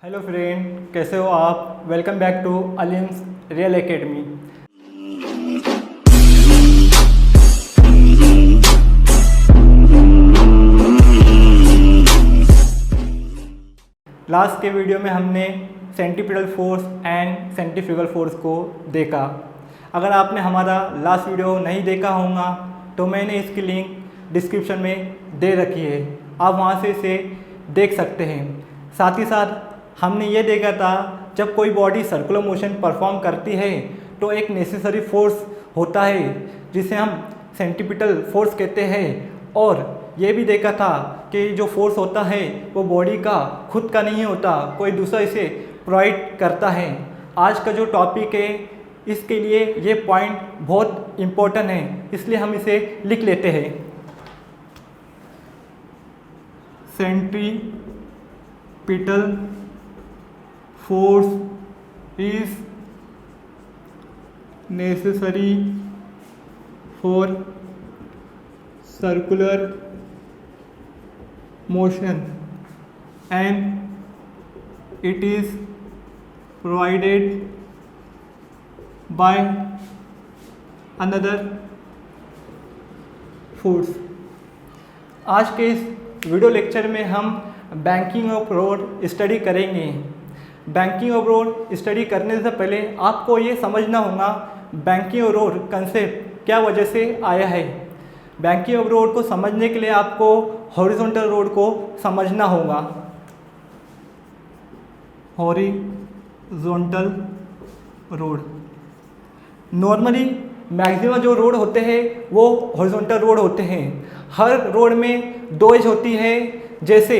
Hello friend, कैसे हो आप। Welcome back to Alims real academy. Last के वीडियो में हमने centripetal force and centrifugal force को देखा। अगर आपने हमारा लास्ट वीडियो नहीं देखा होगा तो मैंने इसकी लिंक डिस्क्रिप्शन में दे रखी है, आप वहां से इसे देख सकते हैं। साथ ही साथ हमने ये देखा था जब कोई बॉडी सर्कुलर मोशन परफॉर्म करती है तो एक नेसेसरी फोर्स होता है जिसे हम सेंट्रीपिटल फोर्स कहते हैं, और ये भी देखा था कि जो फोर्स होता है वो बॉडी का खुद का नहीं होता, कोई दूसरा इसे प्रोवाइड करता है। आज का जो टॉपिक है इसके लिए ये पॉइंट बहुत इम्पोर्टेंट है, इसलिए हम इसे लिख लेते हैं। Centripetal force is necessary for circular motion and it is provided by another force। आज के इस वीडियो लेक्चर में हम बैंकिंग ऑफ रोड स्टडी करेंगे। बैंकिंग ऑफ रोड स्टडी करने से पहले आपको ये समझना होगा बैंकिंग ऑफ रोड कंसेप्ट क्या वजह से आया है। बैंकिंग ऑफ रोड को समझने के लिए आपको हॉरिजॉन्टल रोड को समझना होगा। हॉरिजॉन्टल रोड नॉर्मली मैक्सिमम जो रोड होते हैं वो हॉरिजॉन्टल रोड होते हैं। हर रोड में दो एज होती है। जैसे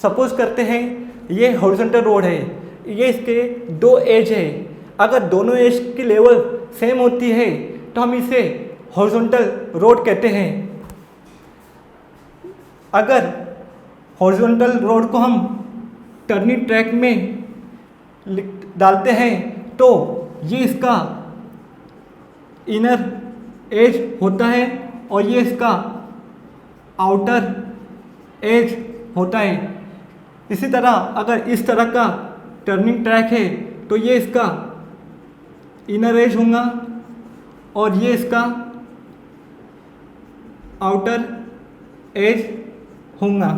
सपोज करते हैं ये हॉरिजॉन्टल रोड है, ये इसके दो एज है। अगर दोनों एज की लेवल सेम होती है तो हम इसे हॉरिजॉन्टल रोड कहते हैं। अगर हॉरिजॉन्टल रोड को हम टर्निंग ट्रैक में डालते हैं तो ये इसका इनर एज होता है और ये इसका आउटर एज होता है। इसी तरह अगर इस तरह का टर्निंग ट्रैक है तो ये इसका इनर एज होगा और ये इसका आउटर एज होगा।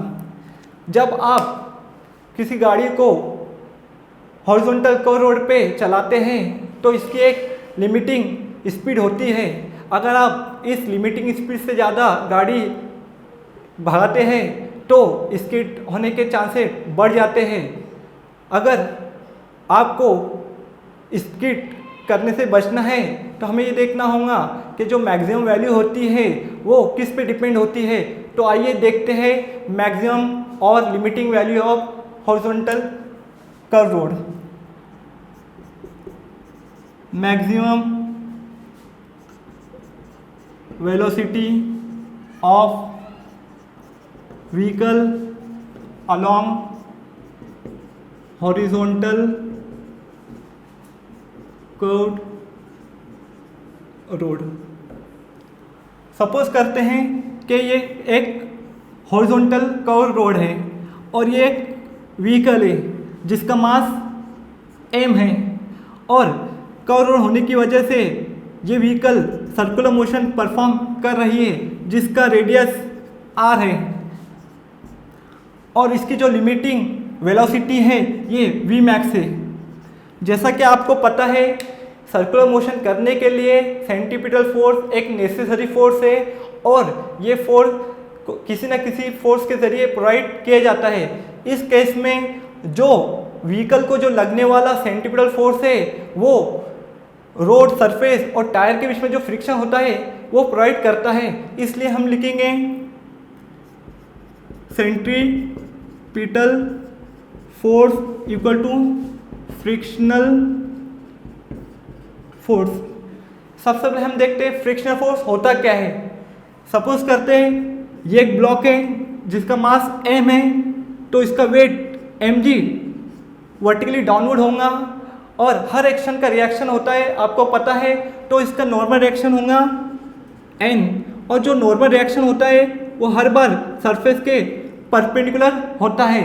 जब आप किसी गाड़ी को हॉरिजॉन्टल रोड पे चलाते हैं तो इसकी एक लिमिटिंग स्पीड होती है। अगर आप इस लिमिटिंग स्पीड से ज़्यादा गाड़ी भगाते हैं तो स्किड होने के चांसेस बढ़ जाते हैं। अगर आपको स्किड करने से बचना है तो हमें ये देखना होगा कि जो मैक्सिमम वैल्यू होती है वो किस पे डिपेंड होती है। तो आइए देखते हैं मैक्सिमम और limiting value of horizontal curve road. Maximum velocity of vehicle along horizontal curved road। Suppose करते हैं कि ये एक हॉरिजॉन्टल कर्व रोड है और ये एक व्हीकल है जिसका मास m है, और कर्व रोड होने की वजह से ये व्हीकल सर्कुलर मोशन परफॉर्म कर रही है जिसका रेडियस r है, और इसकी जो लिमिटिंग वेलोसिटी है ये v मैक्स है। जैसा कि आपको पता है सर्कुलर मोशन करने के लिए सेंट्रीपिटल फोर्स एक नेसेसरी फोर्स है और ये फोर्स किसी न किसी फोर्स के ज़रिए प्रोवाइड किया जाता है। इस केस में जो व्हीकल को जो लगने वाला सेंट्रीपिटल फोर्स है वो रोड सरफेस और टायर के बीच में जो फ्रिक्शन होता है वो प्रोवाइड करता है। इसलिए हम लिखेंगे centripetal force equal to frictional force. सबसे पहले हम देखते हैं फ्रिक्शनल फोर्स होता क्या है। सपोज करते हैं ये एक ब्लॉक है जिसका मास m है तो इसका वेट mg वर्टिकली डाउनवर्ड होगा और हर एक्शन का रिएक्शन होता है आपको पता है, तो इसका नॉर्मल रिएक्शन होगा n, और जो नॉर्मल रिएक्शन होता है वो हर बार सरफेस के परपेंडिकुलर होता है।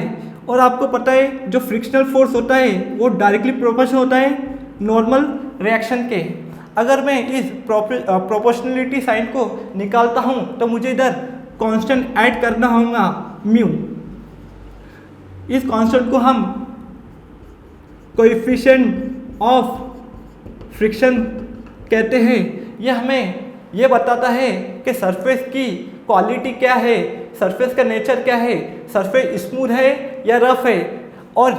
और आपको पता है जो फ्रिक्शनल फोर्स होता है वो डायरेक्टली प्रोपोर्शनल होता है नॉर्मल रिएक्शन के। अगर मैं इस प्रोपोर्शनलिटी साइन को निकालता हूँ तो मुझे इधर कांस्टेंट ऐड करना होगा म्यू। इस कांस्टेंट को हम कोएफिशिएंट ऑफ फ्रिक्शन कहते हैं। यह हमें यह बताता है कि सरफेस की क्वालिटी क्या है, सरफेस का नेचर क्या है, सरफेस स्मूथ है या रफ है। और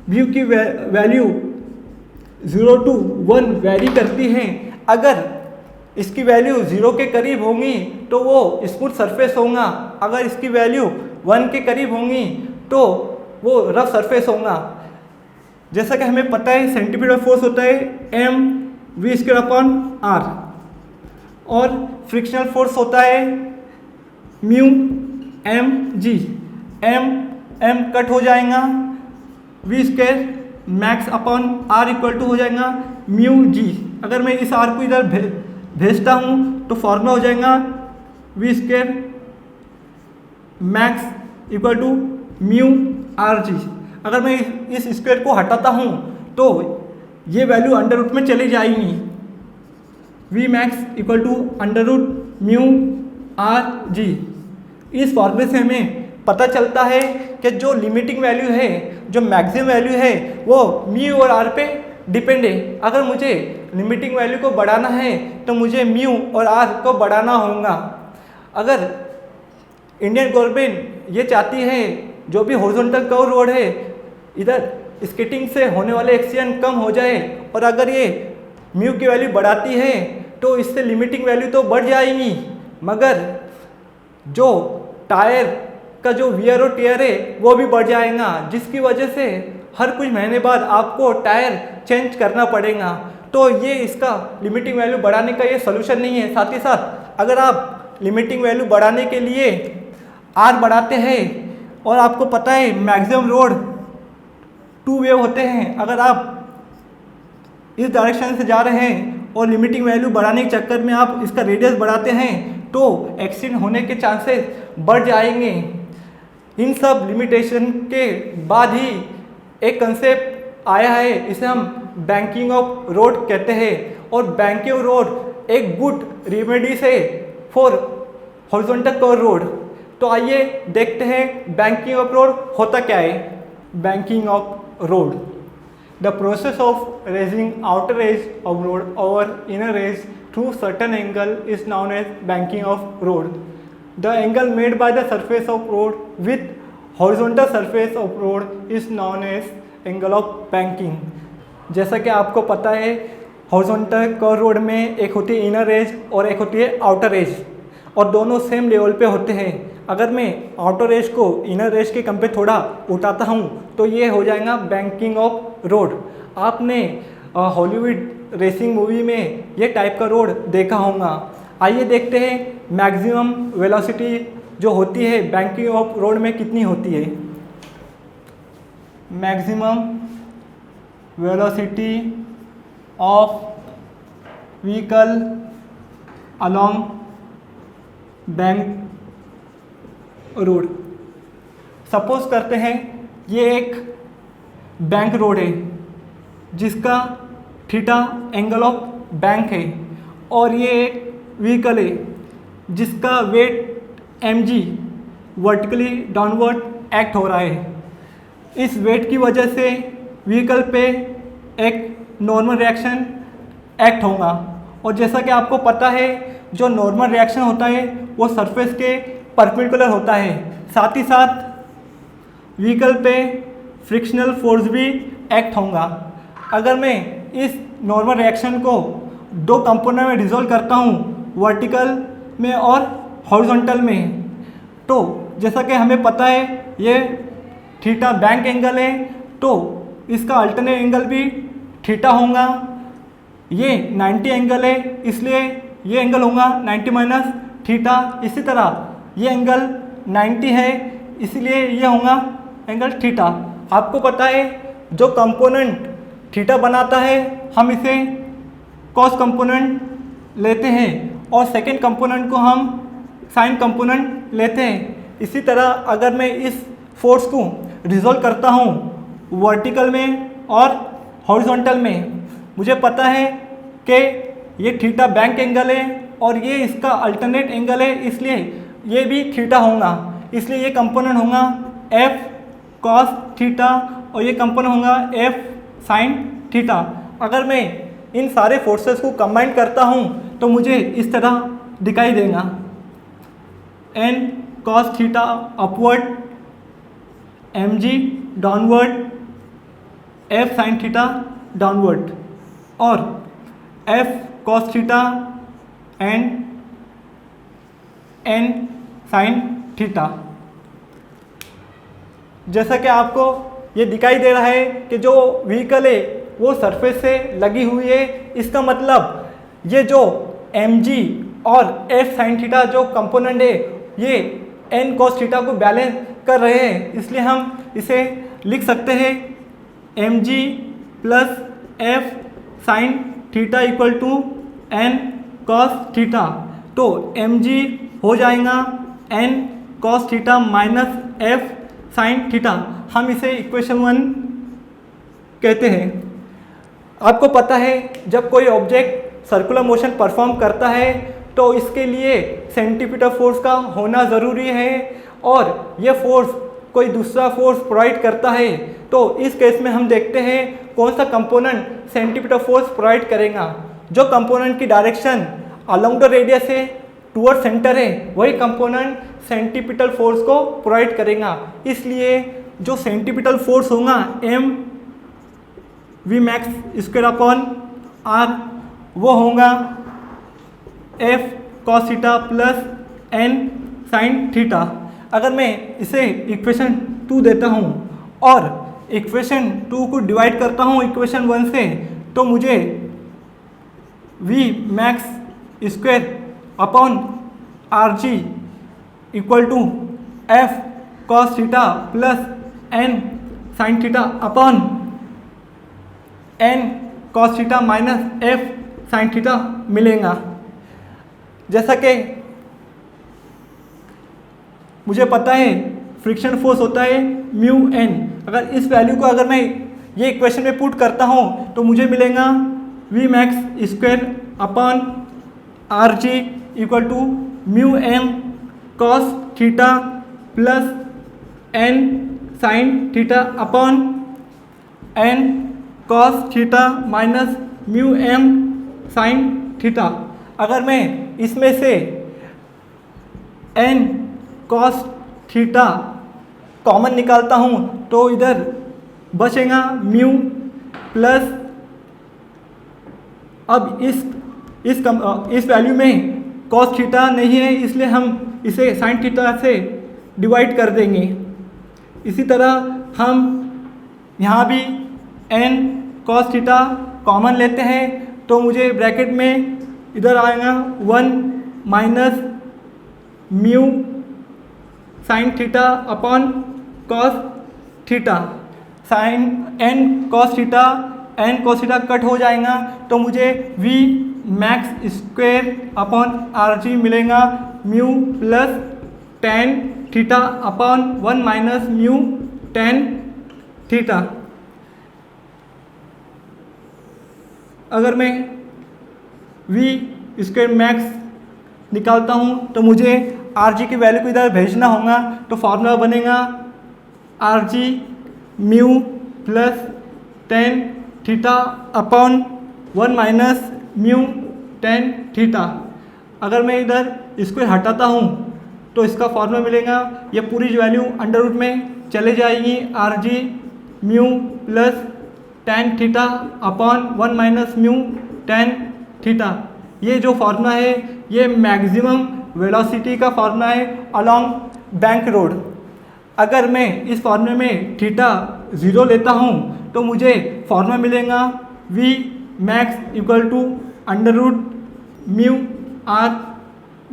म्यू की वैल्यू 0 to 1 वेरी करती है। अगर इसकी वैल्यू 0 के करीब होंगी तो वो स्मूथ सरफेस होगा, अगर इसकी वैल्यू 1 के करीब होंगी तो वो रफ सरफेस होगा। जैसा कि हमें पता है सेंटीमीटर फोर्स होता है mv²/r और फ्रिक्शनल फोर्स होता है म्यू mg। m कट हो जाएगा, v² max/r इक्वल टू हो जाएगा म्यू g। अगर मैं इस r को इधर भेजता हूँ तो फॉर्मूला हो जाएगा v² max equal to mu rg। अगर मैं इस स्क्वायर को हटाता हूँ तो ये वैल्यू अंडर रूट में चली जाएगी, v max equal to under root mu rg। इस फॉर्मूले से हमें पता चलता है कि जो लिमिटिंग वैल्यू है, जो मैक्सिमम वैल्यू है वो म्यू और आर पे डिपेंड है। अगर मुझे लिमिटिंग वैल्यू को बढ़ाना है तो मुझे म्यू और आर को बढ़ाना होगा। अगर इंडियन गवर्नमेंट ये चाहती है जो भी हॉरिजॉन्टल कर्व रोड है इधर स्केटिंग से होने वाले एक्सीडेंट कम हो जाए, और अगर ये म्यू की वैल्यू बढ़ाती है तो इससे लिमिटिंग वैल्यू तो बढ़ जाएगी, मगर जो टायर का जो वियर और टियर है वो भी बढ़ जाएगा, जिसकी वजह से हर कुछ महीने बाद आपको टायर चेंज करना पड़ेगा। तो ये इसका लिमिटिंग वैल्यू बढ़ाने का ये सोल्यूशन नहीं है। साथ ही साथ अगर आप लिमिटिंग वैल्यू बढ़ाने के लिए आर बढ़ाते हैं और आपको पता है मैक्सिमम रोड 2 वे होते हैं, अगर आप इस डायरेक्शन से जा रहे हैं और लिमिटिंग वैल्यू बढ़ाने के चक्कर में आप इसका रेडियस बढ़ाते हैं तो एक्सीडेंट होने के चांसेस बढ़ जाएंगे। इन सब लिमिटेशन के बाद ही एक कंसेप्ट आया है, इसे हम बैंकिंग ऑफ रोड कहते हैं। और बैंकिंग ऑफ रोड एक गुड रेमेडीज है फॉर हॉरिजॉन्टल कर्व रोड। तो आइए देखते हैं बैंकिंग ऑफ रोड होता क्या है। Banking of road, the process of raising outer edge of road over inner edge through certain angle is known as banking of road. The angle made by the surface of road with horizontal surface of road is known as angle of banking. जैसा कि आपको पता है horizontal curve road में एक होती है inner as और एक होती है आउटर एज, और दोनों सेम लेवल पे होते हैं। अगर मैं आउटर एज को इनर एज के कंपेयर थोड़ा उठाता हूँ तो ये हो जाएगा बैंकिंग ऑफ रोड। आपने हॉलीवुड रेसिंग मूवी में ये टाइप का रोड देखा होगा। आइए देखते हैं मैक्सिमम वेलोसिटी जो होती है बैंकिंग ऑफ रोड में कितनी होती है। Maximum velocity of vehicle along bank road. Suppose करते हैं ये एक बैंक रोड है जिसका थीटा एंगल ऑफ बैंक है, और ये एक व्हीकल है जिसका weight mg vertically downward act हो रहा है। इस वेट की वजह से व्हीकल पे एक नॉर्मल रिएक्शन एक्ट होगा, और जैसा कि आपको पता है जो नॉर्मल रिएक्शन होता है वो सरफेस के परपेंडिकुलर होता है। साथ ही साथ व्हीकल पे फ्रिक्शनल फोर्स भी एक्ट होगा। अगर मैं इस नॉर्मल रिएक्शन को 2 कंपोनेंट में डिसॉल्व करता हूँ, वर्टिकल में और हॉरिजॉन्टल में, तो जैसा कि हमें पता है ये थीटा बैंक एंगल है तो इसका अल्टरनेट एंगल भी थीटा होगा। ये 90 एंगल है इसलिए ये एंगल होगा 90 माइनस थीटा। इसी तरह ये एंगल 90 है इसलिए ये होगा एंगल थीटा। आपको पता है जो कंपोनेंट थीटा बनाता है हम इसे कॉस कंपोनेंट लेते हैं और सेकेंड कंपोनेंट को हम साइन कंपोनेंट लेते हैं। इसी तरह अगर मैं इस फोर्स को रिजोल्व करता हूँ वर्टिकल में और हॉरिजॉन्टल में, मुझे पता है कि ये थीटा बैंक एंगल है और ये इसका अल्टरनेट एंगल है, इसलिए ये भी थीटा होगा, इसलिए ये कंपोनेंट होगा एफ कॉस थीटा और ये कंपोनेंट होगा एफ साइन थीटा। अगर मैं इन सारे फोर्सेस को कंबाइन करता हूँ तो मुझे इस तरह दिखाई देगा, N cos theta upward, m g downward, f sine theta downward और f cos theta and N sine theta. जैसा कि आपको ये दिखाई दे रहा है कि जो व्हीकल है वो सरफेस से लगी हुई है, इसका मतलब ये जो एम जी और एफ साइन थीटा जो कंपोनेंट है ये एन कॉस थीटा को बैलेंस कर रहे हैं, इसलिए हम इसे लिख सकते हैं M G plus F sine theta equal to N cos theta. तो एम जी हो जाएगा N cos theta minus F sine theta, हम इसे इक्वेशन 1 कहते हैं। आपको पता है जब कोई ऑब्जेक्ट सर्कुलर मोशन परफॉर्म करता है तो इसके लिए सेंटीपीटल फोर्स का होना ज़रूरी है और ये फोर्स कोई दूसरा फोर्स प्रोवाइड करता है, तो इस केस में हम देखते हैं कौन सा कंपोनेंट सेंटीपीटल फोर्स प्रोवाइड करेगा। जो कंपोनेंट की डायरेक्शन अलोंग द रेडियस है टूवर्ड सेंटर है वही कंपोनेंट सेंटीपीटल फोर्स को प्रोवाइड करेगा, इसलिए जो सेंटीपीटल फोर्स होगा M V max square upon R वो होगा F cos theta plus N sine theta. अगर मैं इसे इक्वेशन 2 देता हूँ और इक्वेशन 2 को डिवाइड करता हूँ इक्वेशन 1 से, तो मुझे we max square upon are G equal to F cos theta plus N sine theta upon N cos theta minus F sine theta मिलेगा। जैसा कि मुझे पता है फ्रिक्शन फोर्स होता है म्यू एन, अगर इस वैल्यू को अगर मैं ये इक्वेशन में पुट करता हूँ तो मुझे मिलेगा V max square upon are G equal to mu M cos theta plus N sine theta upon N cos theta minus mu M sine theta. अगर मैं इसमें से एन कॉस थीटा कॉमन निकालता हूँ तो इधर बचेगा म्यू प्लस, अब इस वैल्यू में कॉस थीटा नहीं है इसलिए हम इसे साइन थीटा से डिवाइड कर देंगे। इसी तरह हम यहाँ भी एन कॉस थीटा कॉमन लेते हैं तो मुझे ब्रैकेट में इधर आएगा 1 minus mu sine theta upon cos theta, sine and cos theta cut हो जाएगा तो मुझे we max square upon are g मिलेगा mu plus tan theta upon 1 minus mu tan theta. अगर मैं वी स्क्वायर मैक्स निकालता हूँ तो मुझे आर जी की वैल्यू को इधर भेजना होगा, तो फार्मूला बनेगा R G mu plus tan theta upon 1 minus mu tan theta. अगर मैं इधर स्क्वायर हटाता हूँ तो इसका फार्मूला मिलेगा, ये पूरी वैल्यू अंडर रूट में चले जाएगी, R G mu plus tan theta upon 1 minus mu tan theta. ये जो फार्मूला है ये मैक्सिमम वेलोसिटी का फार्मूला है अलोंग बैंक रोड। अगर मैं इस फार्मूले में थीटा 0 लेता हूँ तो मुझे फार्मूला मिलेगा V max equal to under root mu R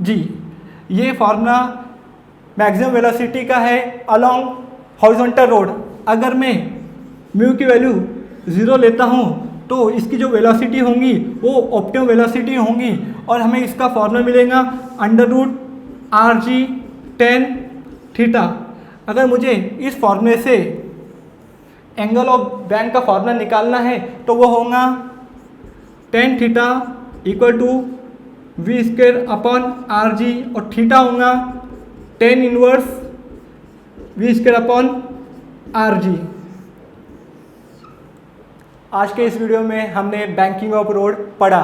G. ये फार्मूला मैक्सिमम वेलोसिटी का है अलोंग हॉरिजॉन्टल रोड। अगर मैं म्यू की वैल्यू 0 लेता हूँ तो इसकी जो वेलोसिटी होंगी वो ऑप्टिमम वेलोसिटी होंगी और हमें इसका फार्मूला मिलेगा under root R G tan theta. अगर मुझे इस फॉर्मूले से एंगल ऑफ बैंक का फॉर्मूला निकालना है तो वो होगा tan theta equal to V square upon are G, और थीटा होगा tan inverse V square upon are G. आज के इस वीडियो में हमने बैंकिंग ऑफ रोड पढ़ा।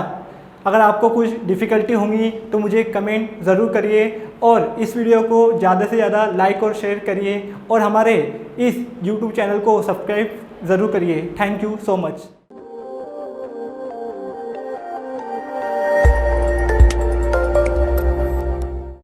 अगर आपको कुछ डिफ़िकल्टी होंगी तो मुझे कमेंट ज़रूर करिए और इस वीडियो को ज़्यादा से ज़्यादा लाइक और शेयर करिए और हमारे इस YouTube चैनल को सब्सक्राइब ज़रूर करिए। Thank you so much.